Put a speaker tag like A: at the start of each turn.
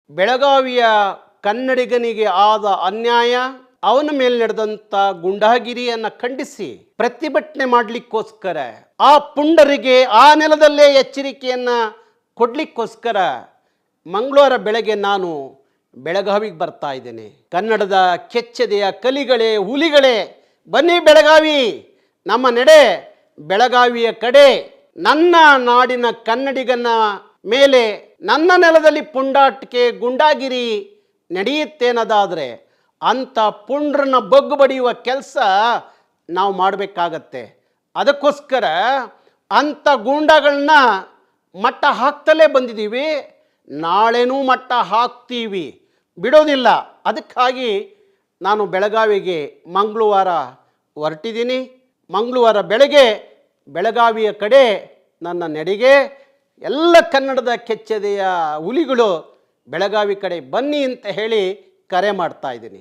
A: ಬೆಳಗಾವಿಯ ಕನ್ನಡಿಗನಿಗೆ ಆದ ಅನ್ಯಾಯ, ಅವನ ಮೇಲೆ ನಡೆದಂಥ ಗುಂಡಾಗಿರಿಯನ್ನು ಖಂಡಿಸಿ ಪ್ರತಿಭಟನೆ ಮಾಡಲಿಕ್ಕೋಸ್ಕರ, ಆ ಪುಂಡರಿಗೆ ಆ ನೆಲದಲ್ಲೇ ಎಚ್ಚರಿಕೆಯನ್ನು ಕೊಡಲಿಕ್ಕೋಸ್ಕರ ಮಂಗಳವಾರ ಬೆಳಗ್ಗೆ ನಾನು ಬೆಳಗಾವಿಗೆ ಬರ್ತಾ ಇದ್ದೇನೆ. ಕನ್ನಡದ ಕೆಚ್ಚೆದೆಯ ಕಲಿಗಳೇ, ಹುಲಿಗಳೇ, ಬನ್ನಿ ಬೆಳಗಾವಿ, ನಮ್ಮ ನಡೆ ಬೆಳಗಾವಿಯ ಕಡೆ. ನನ್ನ ನಾಡಿನ ಕನ್ನಡಿಗನ ಮೇಲೆ, ನನ್ನ ನೆಲದಲ್ಲಿ ಪುಂಡಾಟಿಕೆ ಗುಂಡಾಗಿರಿ ನಡೆಯುತ್ತೇನದಾದರೆ ಅಂಥ ಪುಂಡ್ರನ್ನ ಬಗ್ಗು ಬಡಿಯುವ ಕೆಲಸ ನಾವು ಮಾಡಬೇಕಾಗತ್ತೆ. ಅದಕ್ಕೋಸ್ಕರ ಅಂಥ ಗೂಂಡಾಗಳನ್ನ ಮಟ್ಟ ಹಾಕ್ತಲೇ ಬಂದಿದ್ದೀವಿ, ನಾಳೆನೂ ಮಟ್ಟ ಹಾಕ್ತೀವಿ, ಬಿಡೋದಿಲ್ಲ. ಅದಕ್ಕಾಗಿ ನಾನು ಬೆಳಗಾವಿಗೆ ಮಂಗಳವಾರ ಹೊರಟಿದ್ದೀನಿ. ಮಂಗಳವಾರ ಬೆಳಗ್ಗೆ ಬೆಳಗಾವಿಯ ಕಡೆ ನನ್ನ ನಡೆಗೆ ಎಲ್ಲ ಕನ್ನಡದ ಕೆಚ್ಚೆದೆಯ ಹುಲಿಗಳು ಬೆಳಗಾವಿ ಕಡೆ ಬನ್ನಿ ಅಂತ ಹೇಳಿ ಕರೆ ಮಾಡ್ತಾ ಇದ್ದೀನಿ.